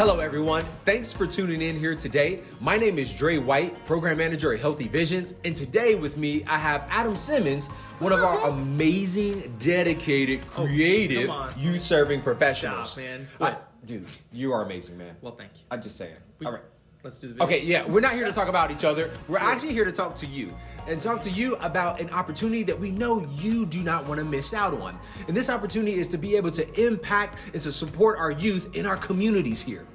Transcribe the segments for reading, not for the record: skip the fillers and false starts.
Hello, everyone. Thanks for tuning in here today. My name is Dre White, Program Manager at Healthy Visions. And today with me, I have Adam Simmons, one of our amazing, dedicated, creative, youth-serving professionals. Stop, man. Dude, you are amazing, man. Well, thank you. I'm just saying. All right. Let's do the video. Okay, yeah, we're not here to talk about each other. We're actually here to talk to you and talk to you about an opportunity that we know you do not want to miss out on. And this opportunity is to be able to impact and to support our youth in our communities here.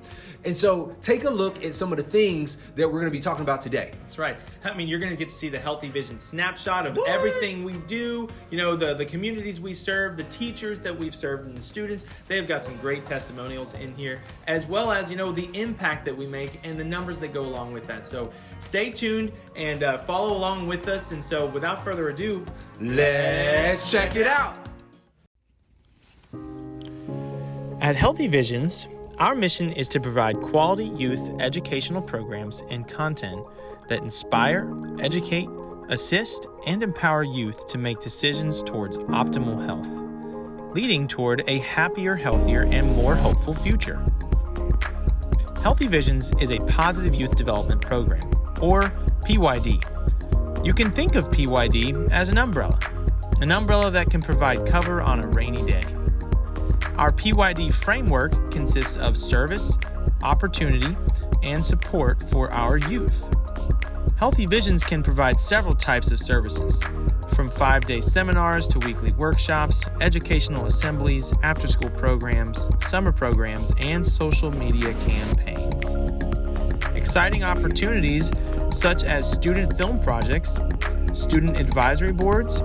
And so take a look at some of the things that we're going to be talking about today. That's right. I mean, you're going to get to see the Healthy Vision snapshot of everything we do, you know, the communities we serve, the teachers that we've served, and the students. They've got some great testimonials in here, as well as, you know, the impact that we make and the numbers that go along with that. So stay tuned and follow along with us. And so without further ado, let's check it out. At Healthy Visions, our mission is to provide quality youth educational programs and content that inspire, educate, assist, and empower youth to make decisions towards optimal health, leading toward a happier, healthier, and more hopeful future. Healthy Visions is a positive youth development program, or PYD. You can think of PYD as an umbrella that can provide cover on a rainy day. Our PYD framework consists of service, opportunity, and support for our youth. Healthy Visions can provide several types of services, from 5-day seminars to weekly workshops, educational assemblies, after-school programs, summer programs, and social media campaigns. Exciting opportunities such as student film projects, student advisory boards,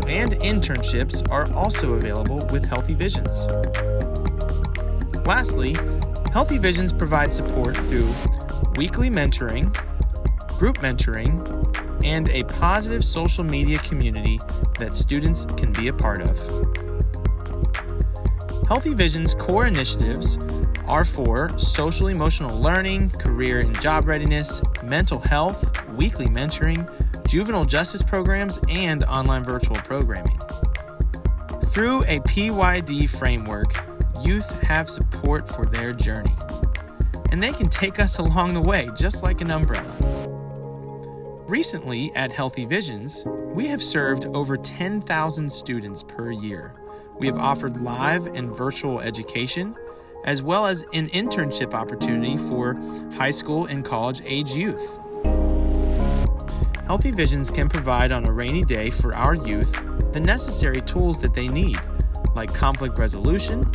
and internships are also available with Healthy Visions. Lastly, Healthy Visions provides support through weekly mentoring, group mentoring, and a positive social media community that students can be a part of. Healthy Visions core initiatives are for social emotional learning, career and job readiness, mental health, weekly mentoring, juvenile justice programs, and online virtual programming. Through a PYD framework, youth have support for their journey, and they can take us along the way just like an umbrella. Recently at Healthy Visions, we have served over 10,000 students per year. We have offered live and virtual education, as well as an internship opportunity for high school and college age youth. Healthy Visions can provide on a rainy day for our youth the necessary tools that they need, like conflict resolution,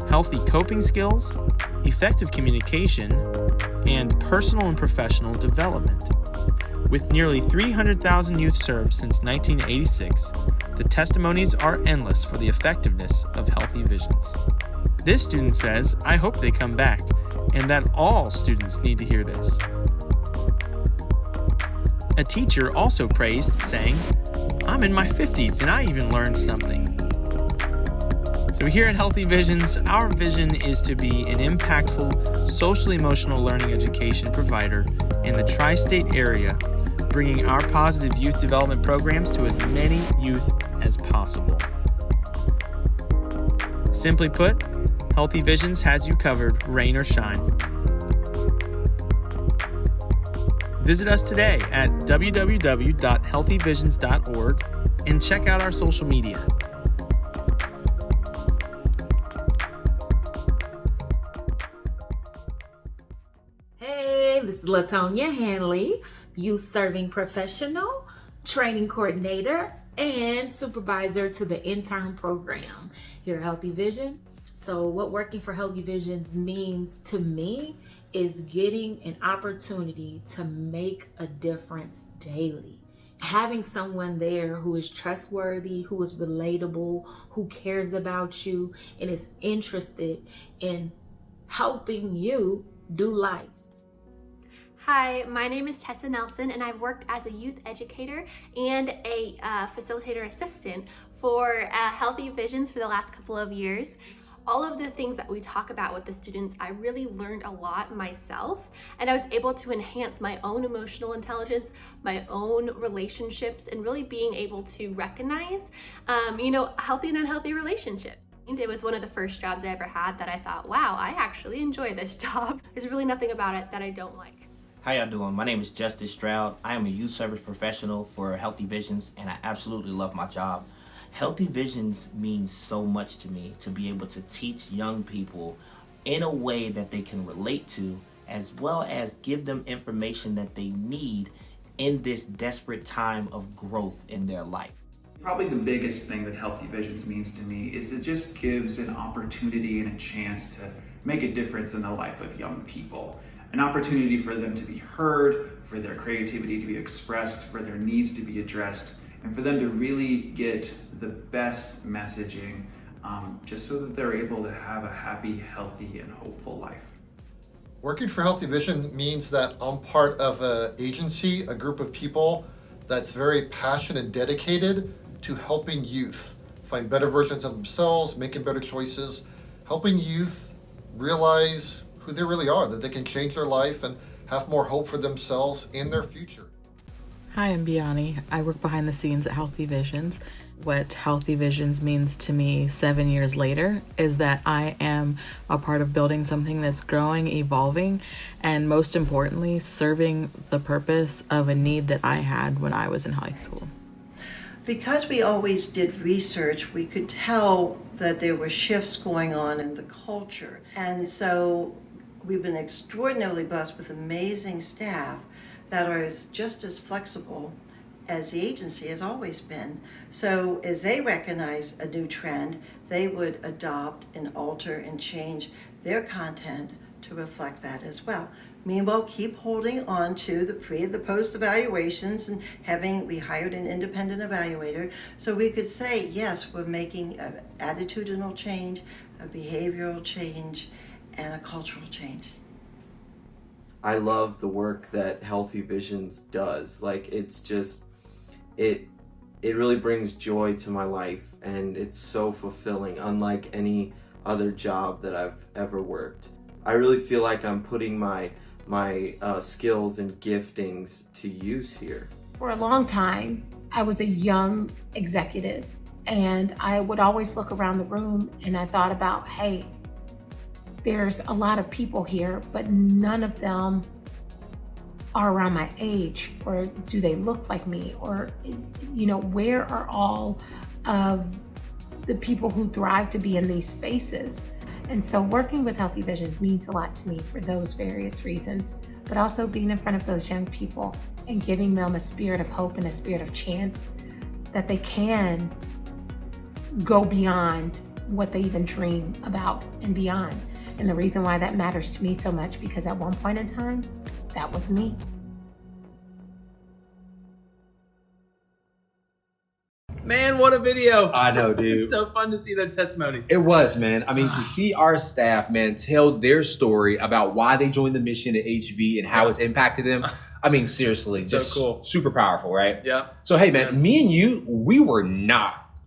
healthy coping skills, effective communication, and personal and professional development. With nearly 300,000 youth served since 1986, the testimonies are endless for the effectiveness of Healthy Visions. This student says, "I hope they come back, and that all students need to hear this." A teacher also praised, saying, "I'm in my 50s and I even learned something." So here at Healthy Visions, our vision is to be an impactful social-emotional learning education provider in the tri-state area, bringing our positive youth development programs to as many youth as possible. Simply put, Healthy Visions has you covered, rain or shine. Visit us today at www.healthyvisions.org and check out our social media. Hey, this is LaTonya Hanley, youth serving professional, training coordinator, and supervisor to the intern program here at Healthy Visions. So what working for Healthy Visions means to me is getting an opportunity to make a difference daily. Having someone there who is trustworthy, who is relatable, who cares about you, and is interested in helping you do life. Hi, my name is Tessa Nelson, and I've worked as a youth educator and a facilitator assistant for Healthy Visions for the last couple of years. All of the things that we talk about with the students, I really learned a lot myself, and I was able to enhance my own emotional intelligence, my own relationships, and really being able to recognize, healthy and unhealthy relationships. It was one of the first jobs I ever had that I thought, wow, I actually enjoy this job. There's really nothing about it that I don't like. How y'all doing? My name is Justice Stroud. I am a youth service professional for Healthy Visions, and I absolutely love my job. Healthy Visions means so much to me, to be able to teach young people in a way that they can relate to, as well as give them information that they need in this desperate time of growth in their life. Probably the biggest thing that Healthy Visions means to me is it just gives an opportunity and a chance to make a difference in the life of young people. An opportunity for them to be heard, for their creativity to be expressed, for their needs to be addressed, and for them to really get the best messaging, just so that they're able to have a happy, healthy, and hopeful life. Working for Healthy Vision means that I'm part of an agency, a group of people that's very passionate and dedicated to helping youth find better versions of themselves, making better choices, helping youth realize who they really are, that they can change their life and have more hope for themselves in their future. Hi, I'm Biani. I work behind the scenes at Healthy Visions. What Healthy Visions means to me 7 years later is that I am a part of building something that's growing, evolving, and most importantly, serving the purpose of a need that I had when I was in high school. Because we always did research, we could tell that there were shifts going on in the culture. And so we've been extraordinarily blessed with amazing staff that are just as flexible as the agency has always been. So as they recognize a new trend, they would adopt and alter and change their content to reflect that as well. Meanwhile, keep holding on to the pre and the post evaluations and we hired an independent evaluator so we could say, yes, we're making an attitudinal change, a behavioral change, and a cultural change. I love the work that Healthy Visions does. Like, it's just, it really brings joy to my life, and it's so fulfilling, unlike any other job that I've ever worked. I really feel like I'm putting my skills and giftings to use here. For a long time, I was a young executive, and I would always look around the room and I thought about, hey, there's a lot of people here, but none of them are around my age, or do they look like me? Or where are all of the people who thrive to be in these spaces? And so working with Healthy Visions means a lot to me for those various reasons, but also being in front of those young people and giving them a spirit of hope and a spirit of chance that they can go beyond what they even dream about and beyond. And the reason why that matters to me so much, because at one point in time, that was me. Man, what a video. I know, dude. It's so fun to see their testimonies. It was, man. I mean, to see our staff, man, tell their story about why they joined the mission at HV and how it's impacted them. I mean, seriously, so just cool. Super powerful, right? Yeah. So, hey, man, me and you, we were not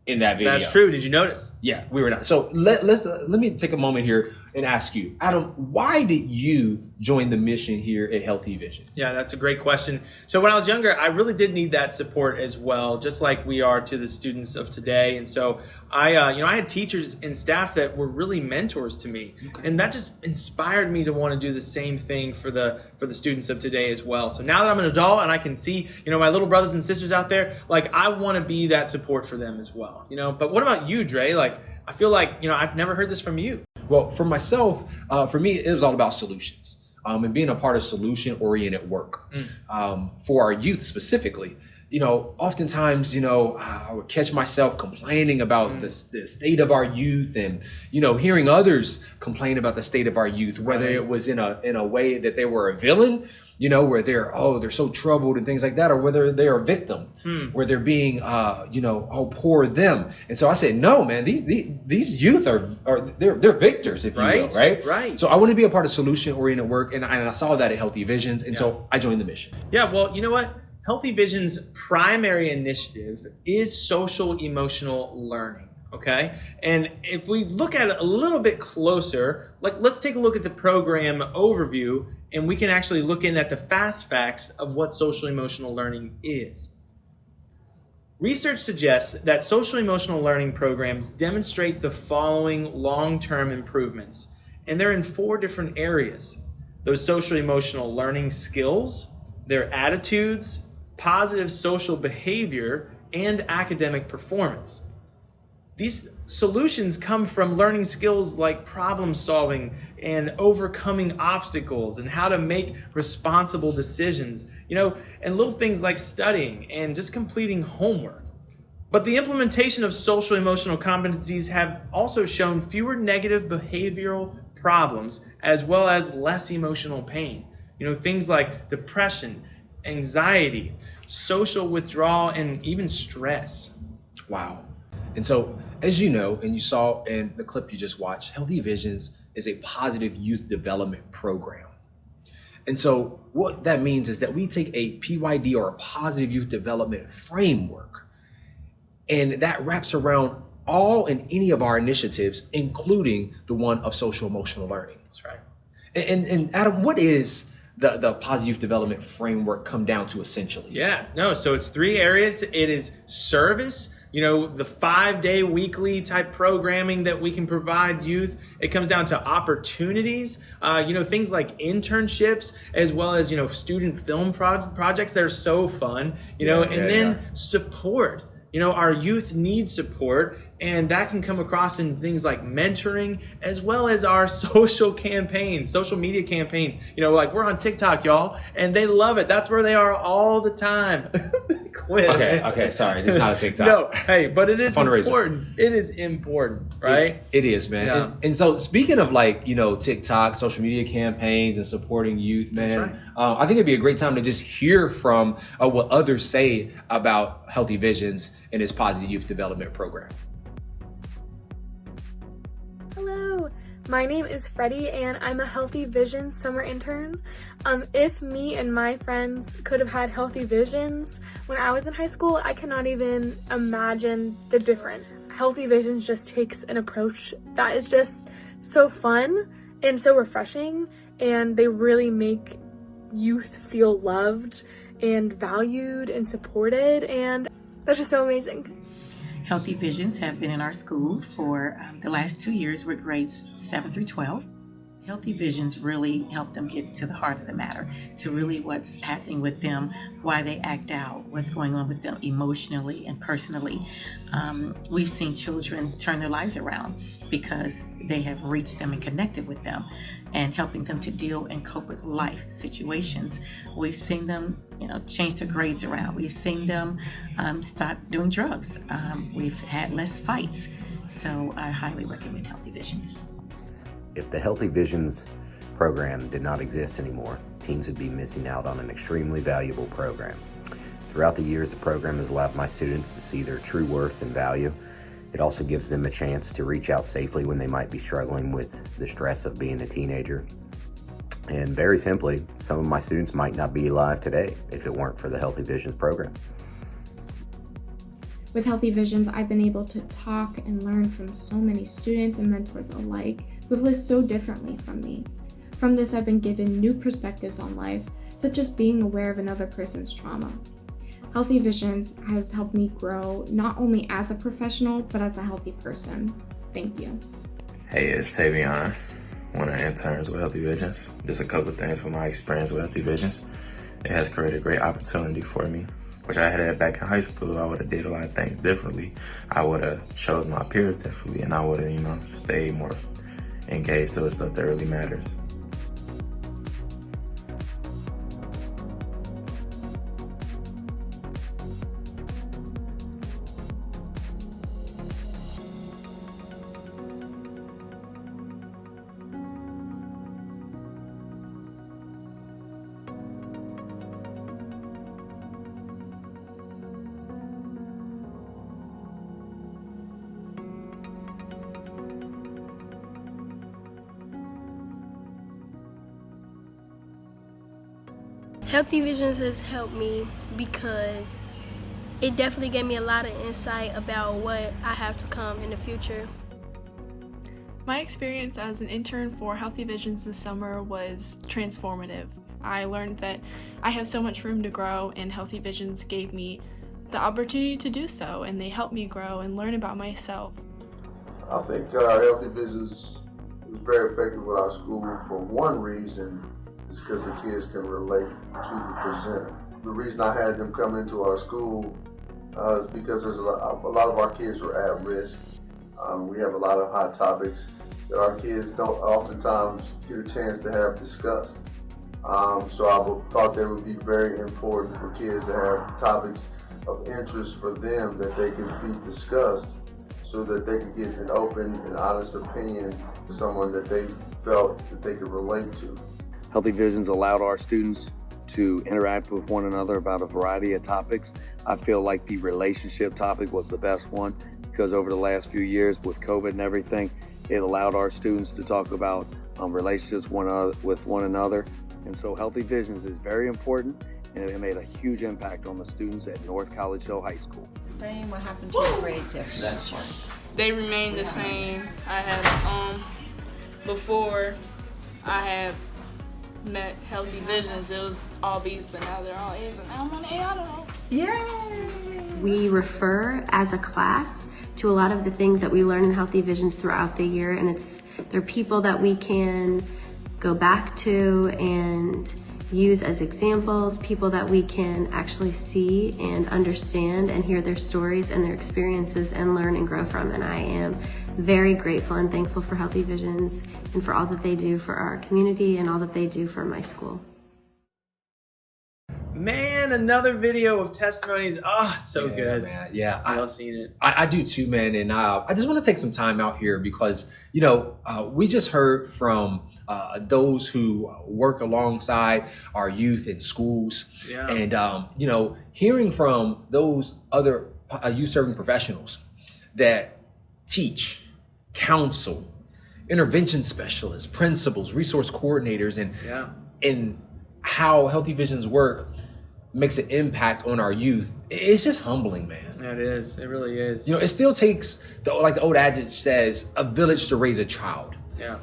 in that video. That's true. Did you notice? Yeah, we were not. So let me take a moment here and ask you, Adam, why did you join the mission here at Healthy Visions? Yeah, that's a great question. So when I was younger, I really did need that support as well, just like we are to the students of today. And so I had teachers and staff that were really mentors to me, and that just inspired me to want to do the same thing for the students of today as well. So now that I'm an adult and I can see, my little brothers and sisters out there, like, I want to be that support for them as well. But what about you, Dre? Like, I feel like I've never heard this from you. Well, for myself, for me, it was all about solutions and being a part of solution-oriented work for our youth specifically. Oftentimes, I would catch myself complaining about the state of our youth and, hearing others complain about the state of our youth, whether it was in a way that they were a villain, where they're so troubled and things like that, or whether they're a victim, where they're being, poor them. And so I said, no, man, these youth they're victors, if you will, right? Right. So I want to be a part of solution-oriented work, and I saw that at Healthy Visions, and so I joined the mission. Yeah, well, you know what? Healthy Vision's primary initiative is social emotional learning, okay? And if we look at it a little bit closer, let's take a look at the program overview, and we can actually look in at the fast facts of what social emotional learning is. Research suggests that social emotional learning programs demonstrate the following long-term improvements, and they're in 4 different areas. Those social emotional learning skills, their attitudes, positive social behavior, and academic performance. These solutions come from learning skills like problem solving and overcoming obstacles and how to make responsible decisions, and little things like studying and just completing homework. But the implementation of social emotional competencies have also shown fewer negative behavioral problems as well as less emotional pain. Things like depression, anxiety, social withdrawal, and even stress. Wow. And so, as you know, and you saw in the clip you just watched, Healthy Visions is a positive youth development program. And so what that means is that we take a PYD, or a positive youth development framework, and that wraps around all and any of our initiatives, including the one of social emotional learning. That's right. And Adam, what is the positive youth development framework come down to essentially? So it's 3 areas. It is service, the 5-day weekly type programming that we can provide youth. It comes down to opportunities, things like internships, as well as, student film projects that are so fun, support. Our youth need support, and that can come across in things like mentoring, as well as our social campaigns, social media campaigns. Like we're on TikTok, y'all, and they love it. That's where they are all the time. Quit. Okay, sorry. It's not a TikTok. No, hey, but it is fundraiser. Important. It is important, right? It is, man. Yeah. And so speaking of TikTok, social media campaigns, and supporting youth, man, That's right. I think it'd be a great time to just hear from what others say about Healthy Visions and its positive youth development program. Hello, my name is Freddie and I'm a Healthy Visions summer intern. If me and my friends could have had Healthy Visions when I was in high school, I cannot even imagine the difference. Healthy Visions just takes an approach that is just so fun and so refreshing, and they really make youth feel loved and valued and supported, and that's just so amazing. Healthy Visions have been in our school for the last 2 years with grades 7 through 12. Healthy Visions really help them get to the heart of the matter, to really what's happening with them, why they act out, what's going on with them emotionally and personally. We've seen children turn their lives around because they have reached them and connected with them and helping them to deal and cope with life situations. We've seen them, change their grades around. We've seen them stop doing drugs. We've had less fights. So I highly recommend Healthy Visions. If the Healthy Visions program did not exist anymore, teens would be missing out on an extremely valuable program. Throughout the years, the program has allowed my students to see their true worth and value. It also gives them a chance to reach out safely when they might be struggling with the stress of being a teenager. And very simply, some of my students might not be alive today if it weren't for the Healthy Visions program. With Healthy Visions, I've been able to talk and learn from so many students and mentors alike who've lived so differently from me. From this, I've been given new perspectives on life, such as being aware of another person's traumas. Healthy Visions has helped me grow not only as a professional, but as a healthy person. Thank you. Hey, it's Tavion, one of the interns with Healthy Visions. Just a couple of things from my experience with Healthy Visions. It has created a great opportunity for me, which I had it back in high school. I would have did a lot of things differently. I would have chose my peers differently, and I would have, stayed more engaged to the stuff that really matters. Healthy Visions has helped me because it definitely gave me a lot of insight about what I have to come in the future. My experience as an intern for Healthy Visions this summer was transformative. I learned that I have so much room to grow, and Healthy Visions gave me the opportunity to do so, and they help me grow and learn about myself. I think Healthy Visions is very effective with our school for one reason, is because the kids can relate to the presenter. The reason I had them come into our school is because there's a lot of our kids are at risk. We have a lot of hot topics that our kids don't oftentimes get a chance to have discussed. So I thought that would be very important for kids to have topics of interest for them that they can be discussed, so that they could get an open and honest opinion to someone that they felt that they could relate to. Healthy Visions allowed our students to interact with one another about a variety of topics. I feel like the relationship topic was the best one, because over the last few years with COVID and everything, it allowed our students to talk about relationships with one another. And so Healthy Visions is very important, and it made a huge impact on the students at North College Hill High School. Saying what happened to your grades after that one? They remain the same. I have, before I had met Healthy Visions, it was all B's, but now they're all A's, and now I'm an A on them. Yay! We refer as a class to a lot of the things that we learn in Healthy Visions throughout the year, and they're people that we can go back to and use as examples, people that we can actually see and understand and hear their stories and their experiences and learn and grow from. And I am very grateful and thankful for Healthy Visions and for all that they do for our community and all that they do for my school. Man, another video of testimonies. Oh, so good. Man. Yeah, I love seeing it. I do too, man. And I just want to take some time out here because, we just heard from those who work alongside our youth in schools. Yeah. And, hearing from those other youth serving professionals that teach, counsel, intervention specialists, principals, resource coordinators, and how Healthy Visions work makes an impact on our youth. It's just humbling, man. Yeah, it is. It really is. It still takes, like the old adage says, a village to raise a child. Yeah.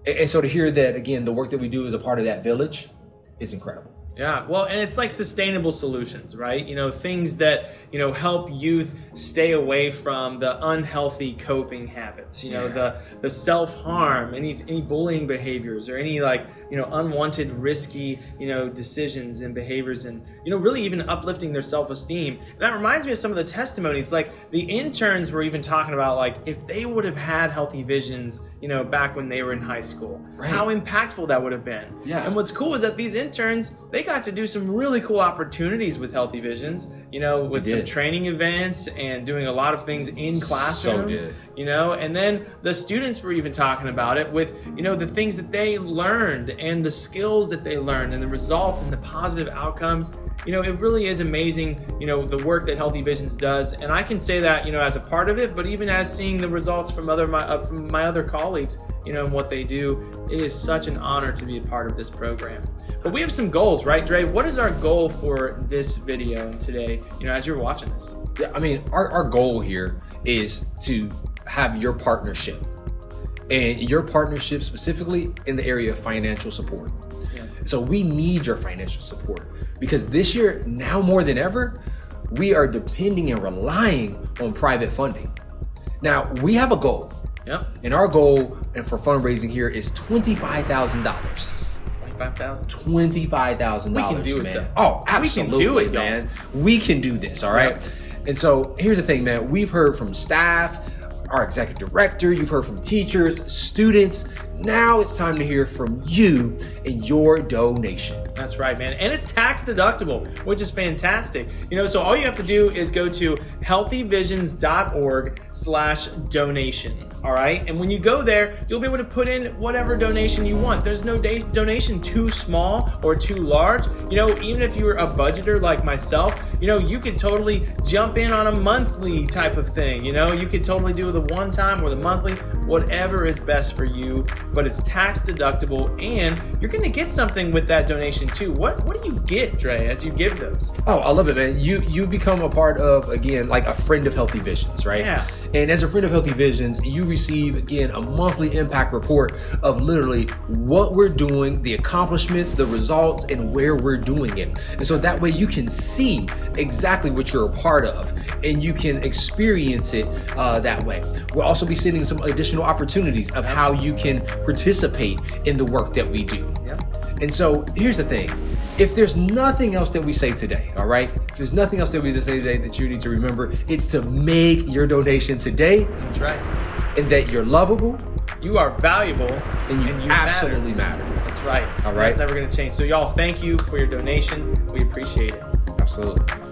And so to hear that, again, the work that we do is a part of that village is incredible. Yeah, well, and it's like sustainable solutions, right? Things that, help youth stay away from the unhealthy coping habits, the self-harm, any bullying behaviors or any unwanted risky, decisions and behaviors, and, really even uplifting their self-esteem. And that reminds me of some of the testimonies, like the interns were even talking about if they would have had Healthy Visions, back when they were in high school, how impactful that would have been. Yeah. And what's cool is that these interns, they got to do some really cool opportunities with Healthy Visions, with some training events and doing a lot of things in classroom. So good. And then the students were even talking about it with, the things that they learned and the skills that they learned and the results and the positive outcomes. It really is amazing, the work that Healthy Visions does. And I can say that, as a part of it, but even as seeing the results from my other colleagues, and what they do, it is such an honor to be a part of this program. But we have some goals, right, Dre? What is our goal for this video today, as you're watching this? Yeah, I mean, our goal here is to have your partnership, and your partnership specifically in the area of financial support. Yeah. So we need your financial support because this year, now more than ever, we are depending and relying on private funding. Now, we have a goal. Yep. And our goal for fundraising here is $25,000. $25,000. We can do it, man. though. Oh, absolutely. We can do it, man. We can do this, all right? Yep. And so here's the thing, man. We've heard from staff, our executive director, you've heard from teachers, students. Now it's time to hear from you and your donation. That's right, man. And it's tax deductible, which is fantastic. So all you have to do is go to healthyvisions.org/donation. All right. And when you go there, you'll be able to put in whatever donation you want. There's no donation too small or too large. Even if you're a budgeter like myself, you could totally jump in on a monthly type of thing. You could totally do the one time or the monthly, whatever is best for you. But it's tax deductible, and you're going to get something with that donation too. What do you get, Dre, as you give those? Oh, I love it, man. You become a part of, again, like a friend of Healthy Visions, right? Yeah. And as a friend of Healthy Visions, you receive, again, a monthly impact report of literally what we're doing, the accomplishments, the results, and where we're doing it. And so that way you can see exactly what you're a part of and you can experience it that way. We'll also be sending some additional opportunities of how you can participate in the work that we do. And so here's the thing. If there's nothing else that we say today, all right? If there's nothing else that we say today that you need to remember, it's to make your donation today. That's right. And that you're lovable. You are valuable. And you absolutely matter. That's right. All right. That's never going to change. So y'all, thank you for your donation. We appreciate it. Absolutely.